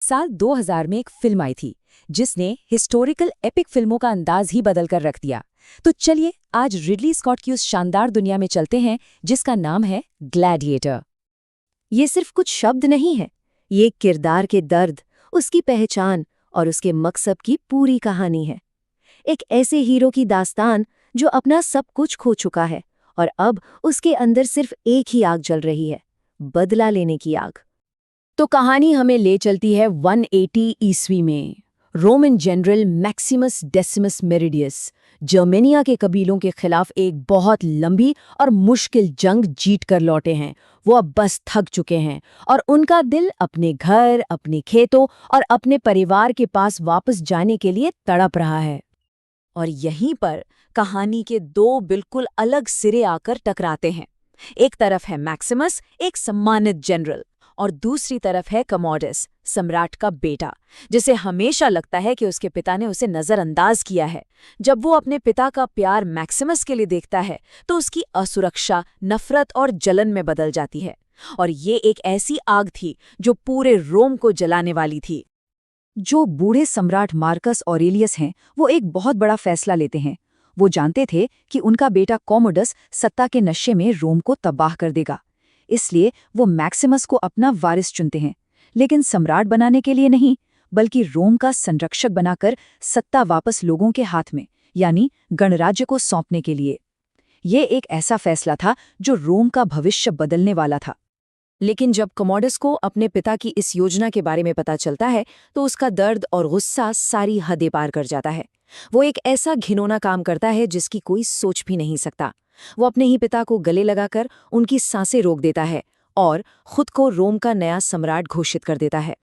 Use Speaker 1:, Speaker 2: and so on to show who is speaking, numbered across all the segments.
Speaker 1: साल 2000 में एक फिल्म आई थी जिसने हिस्टोरिकल एपिक फिल्मों का अंदाज ही बदल कर रख दिया। तो चलिए आज रिडली स्कॉट की उस शानदार दुनिया में चलते हैं जिसका नाम है ग्लैडिएटर।
Speaker 2: ये सिर्फ कुछ शब्द नहीं है, ये किरदार के दर्द, उसकी पहचान और उसके मकसद की पूरी कहानी है। एक ऐसे हीरो की दास्तान जो अपना सब कुछ खो चुका है और अब उसके अंदर सिर्फ एक ही आग जल रही है, बदला लेने की आग।
Speaker 1: तो कहानी हमें ले चलती है 180 ईस्वी में। रोमन जनरल मैक्सिमस डेसिमस मेरिडियस जर्मेनिया के कबीलों के खिलाफ एक बहुत लंबी और मुश्किल जंग जीत कर लौटे हैं। वो अब बस थक चुके हैं और उनका दिल अपने घर, अपने खेतों और अपने परिवार के पास वापस जाने के लिए तड़प रहा है। और यहीं पर कहानी के दो बिल्कुल अलग सिरे आकर टकराते हैं। एक तरफ है मैक्सिमस, एक सम्मानित जनरल, और दूसरी तरफ है कमोडस, सम्राट का बेटा, जिसे हमेशा लगता है कि उसके पिता ने उसे नजरअंदाज किया है। जब वो अपने पिता का प्यार मैक्सिमस के लिए देखता है तो उसकी असुरक्षा नफरत और जलन में बदल जाती है। और ये एक ऐसी आग थी जो पूरे रोम को जलाने वाली थी। जो बूढ़े सम्राट मार्कस ऑरेलियस हैं, वो एक बहुत बड़ा फैसला लेते हैं। वो जानते थे कि उनका बेटा कॉमोडस सत्ता के नशे में रोम को तबाह कर देगा, इसलिए वो मैक्सिमस को अपना वारिस चुनते हैं, लेकिन सम्राट बनाने के लिए नहीं, बल्कि रोम का संरक्षक बनाकर सत्ता वापस लोगों के हाथ में, यानी गणराज्य को सौंपने के लिए। ये एक ऐसा फैसला था जो रोम का भविष्य बदलने वाला था। लेकिन जब कमोडस को अपने पिता की इस योजना के बारे में पता चलता है तो उसका दर्द और गुस्सा सारी हदें पार कर जाता है। वो एक ऐसा घिनौना काम करता है जिसकी कोई सोच भी नहीं सकता। वो अपने ही पिता को गले लगाकर उनकी सांसें रोक देता है और खुद को रोम का नया सम्राट घोषित कर देता है।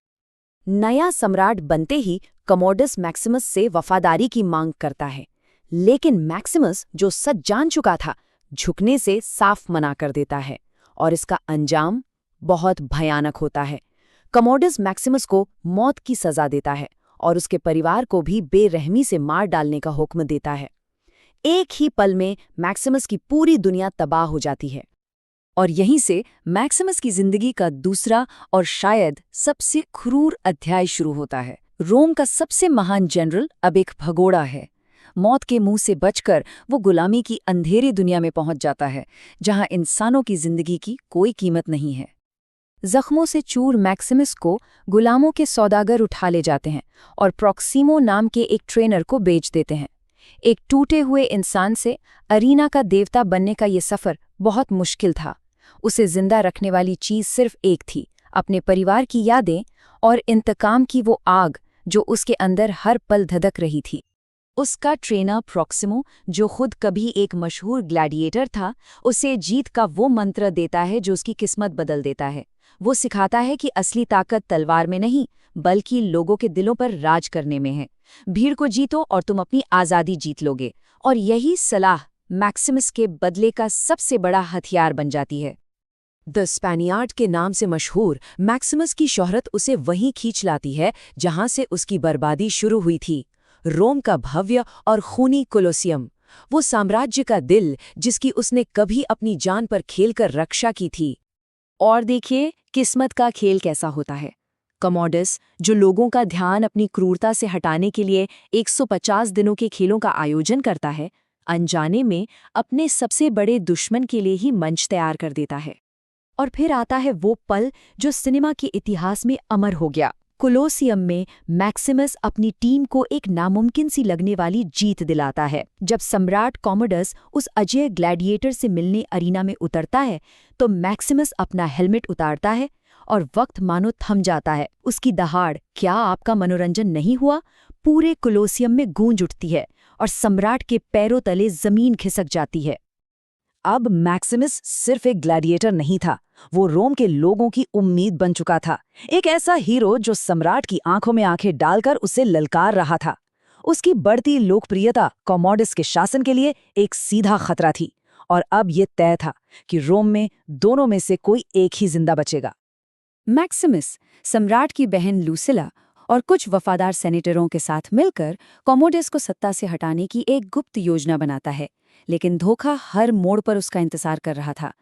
Speaker 1: नया सम्राट बनते ही कमोडस मैक्सिमस से वफादारी की मांग करता है, लेकिन मैक्सिमस, जो सच जान चुका था, झुकने से साफ मना कर देता है और इसका अंजाम बहुत भयानक होता है। कमोडस मैक्सिमस को मौत की सजा देता है और उसके परिवार को भी बेरहमी से मार डालने का हुक्म देता है। एक ही पल में मैक्सिमस की पूरी दुनिया तबाह हो जाती है। और यहीं से मैक्सिमस की जिंदगी का दूसरा और शायद सबसे क्रूर अध्याय शुरू होता है। रोम का सबसे महान जनरल अब एक भगोड़ा है। मौत के मुंह से बचकर वो गुलामी की अंधेरी दुनिया में पहुंच जाता है, जहां इंसानों की जिंदगी की कोई कीमत नहीं है। जख्मों से चूर मैक्सिमस को गुलामों के सौदागर उठा ले जाते हैं और प्रॉक्सिमो नाम के एक ट्रेनर को बेच देते हैं। एक टूटे हुए इंसान से अरीना का देवता बनने का ये सफर बहुत मुश्किल था। उसे जिंदा रखने वाली चीज सिर्फ एक थी, अपने परिवार की यादें और इंतकाम की वो आग जो उसके अंदर हर पल धधक रही थी। उसका ट्रेनर प्रॉक्सिमो, जो खुद कभी एक मशहूर ग्लैडिएटर था, उसे जीत का वो मंत्र देता है जो उसकी किस्मत बदल देता है। वो सिखाता है कि असली ताकत तलवार में नहीं, बल्कि लोगों के दिलों पर राज करने में है। भीड़ को जीतो और तुम अपनी आज़ादी जीत लोगे। और यही सलाह मैक्सिमस के बदले का सबसे बड़ा हथियार बन जाती है। द स्पेनियार्ड के नाम से मशहूर मैक्सिमस की शोहरत उसे वहीं खींच लाती है जहां से उसकी बर्बादी शुरू हुई थी। रोम का भव्य और खूनी कोलोसियम, वो साम्राज्य का दिल जिसकी उसने कभी अपनी जान पर खेलकर रक्षा की थी। और देखिए किस्मत का खेल कैसा होता है। कमोडस, जो लोगों का ध्यान अपनी क्रूरता से हटाने के लिए 150 दिनों के खेलों का आयोजन करता है, अनजाने में अपने सबसे बड़े दुश्मन के लिए ही मंच तैयार कर देता है। और फिर आता है वो पल जो सिनेमा के इतिहास में अमर हो गया। कोलोसियम में मैक्सिमस अपनी टीम को एक नामुमकिन सी लगने वाली जीत दिलाता है। जब सम्राट कॉमोडस उस अजय ग्लैडिएटर से मिलने अरीना में उतरता है तो मैक्सिमस अपना हेलमेट उतारता है और वक्त मानो थम जाता है। उसकी दहाड़, क्या आपका मनोरंजन नहीं हुआ, पूरे कोलोसियम में गूंज उठती है और सम्राट के पैरों तले जमीन खिसक जाती है। अब मैक्सिमस सिर्फ एक ग्लैडिएटर नहीं था, वो रोम के लोगों की उम्मीद बन चुका था। एक ऐसा हीरो जो सम्राट की आंखों में आंखें डालकर उसे ललकार रहा था। उसकी बढ़ती लोकप्रियता कॉमोडस के शासन के लिए एक सीधा खतरा थी और अब ये तय था कि रोम में दोनों में से कोई एक ही जिंदा बचेगा। मैक्सिमस सम्राट की बहन लूसिला और कुछ वफादार सेनेटरों के साथ मिलकर कॉमोडस को सत्ता से हटाने की एक गुप्त योजना बनाता है, लेकिन धोखा हर मोड़ पर उसका इंतजार कर रहा था।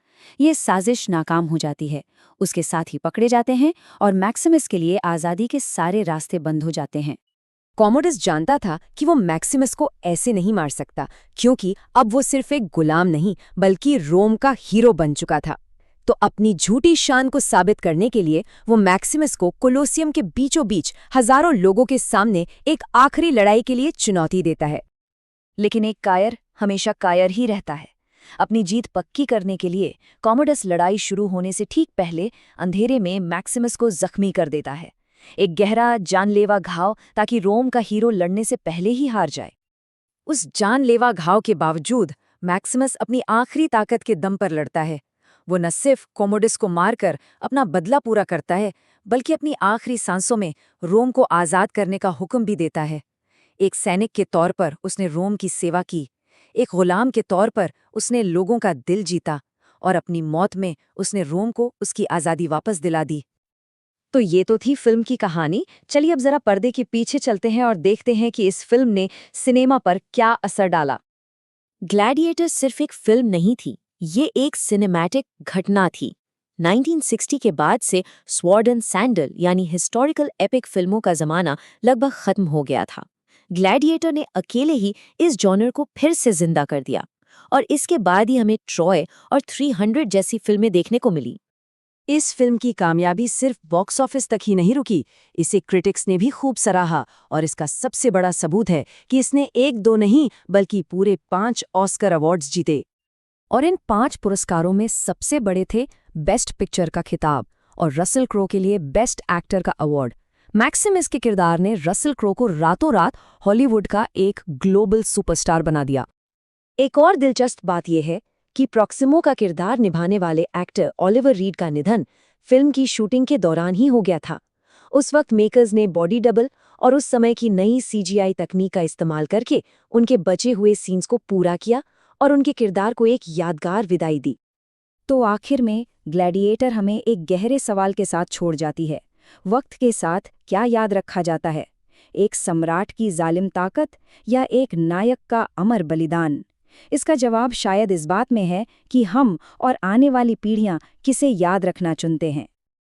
Speaker 1: ये साजिश नाकाम हो जाती है, उसके साथ ही पकड़े जाते हैं और मैक्सिमस के लिए आज़ादी के सारे रास्ते बंद हो जाते हैं।
Speaker 2: कॉमोडस जानता था कि वो मैक्सिमस को ऐसे नहीं मार सकता, क्योंकि अब वो सिर्फ एक गुलाम नहीं बल्कि रोम का हीरो बन चुका था। तो अपनी झूठी शान को साबित करने के लिए वो मैक्सिमस को कोलोसियम के बीचों बीच हजारों लोगों के सामने एक आखिरी लड़ाई के लिए चुनौती देता है।
Speaker 1: लेकिन एक कायर हमेशा कायर ही रहता है। अपनी जीत पक्की करने के लिए कॉमोडस लड़ाई शुरू होने से ठीक पहले अंधेरे में मैक्सिमस को जख्मी कर देता है, एक गहरा जानलेवा घाव, ताकि रोम का हीरो लड़ने से पहले ही हार जाए। उस जानलेवा घाव के बावजूद मैक्सिमस अपनी आखिरी ताकत के दम पर लड़ता है। वो न सिर्फ कॉमोडस को मारकर अपना बदला पूरा करता है, बल्कि अपनी आखिरी सांसों में रोम को आज़ाद करने का हुक्म भी देता है। एक सैनिक के तौर पर उसने रोम की सेवा की, एक गुलाम के तौर पर उसने लोगों का दिल जीता, और अपनी मौत में उसने रोम को उसकी आज़ादी वापस दिला दी।
Speaker 2: तो ये तो थी फिल्म की कहानी। चलिए अब जरा पर्दे के पीछे चलते हैं और देखते हैं कि इस फिल्म ने सिनेमा पर क्या असर डाला।
Speaker 1: ग्लैडिएटर सिर्फ एक फिल्म नहीं थी, ये एक सिनेमैटिक घटना थी। 1960 के बाद से स्वॉर्ड एंड सैंडल यानी हिस्टोरिकल एपिक फिल्मों का जमाना लगभग खत्म हो गया था। ग्लैडिएटर ने अकेले ही इस जॉनर को फिर से जिंदा कर दिया, और इसके बाद ही हमें ट्रॉय और 300 जैसी फिल्में देखने को मिली।
Speaker 2: इस फिल्म की कामयाबी सिर्फ बॉक्स ऑफिस तक ही नहीं रुकी, इसे क्रिटिक्स ने भी खूब सराहा, और इसका सबसे बड़ा सबूत है कि इसने एक दो नहीं बल्कि पूरे 5 ऑस्कर अवार्ड्स जीते। और इन 5 पुरस्कारों में सबसे बड़े थे बेस्ट पिक्चर का खिताब और रसल क्रो के लिए बेस्ट एक्टर का अवार्ड। मैक्सिमस के किरदार ने रसल क्रो को रातों रात हॉलीवुड का एक ग्लोबल सुपरस्टार बना दिया। एक और दिलचस्प बात यह है कि प्रॉक्सिमो का किरदार निभाने वाले एक्टर ओलिवर रीड का निधन फिल्म की शूटिंग के दौरान ही हो गया था। उस वक्त मेकर्स ने बॉडी डबल और उस समय की नई सीजीआई तकनीक का इस्तेमाल करके उनके बचे हुए सीन्स को पूरा किया और उनके किरदार को एक यादगार विदाई दी।
Speaker 1: तो आखिर में ग्लैडिएटर हमें एक गहरे सवाल के साथ छोड़ जाती है। वक्त के साथ क्या याद रखा जाता है, एक सम्राट की जालिम ताकत या एक नायक का अमर बलिदान? इसका जवाब शायद इस बात में है कि हम और आने वाली पीढ़ियां किसे याद रखना चुनते हैं।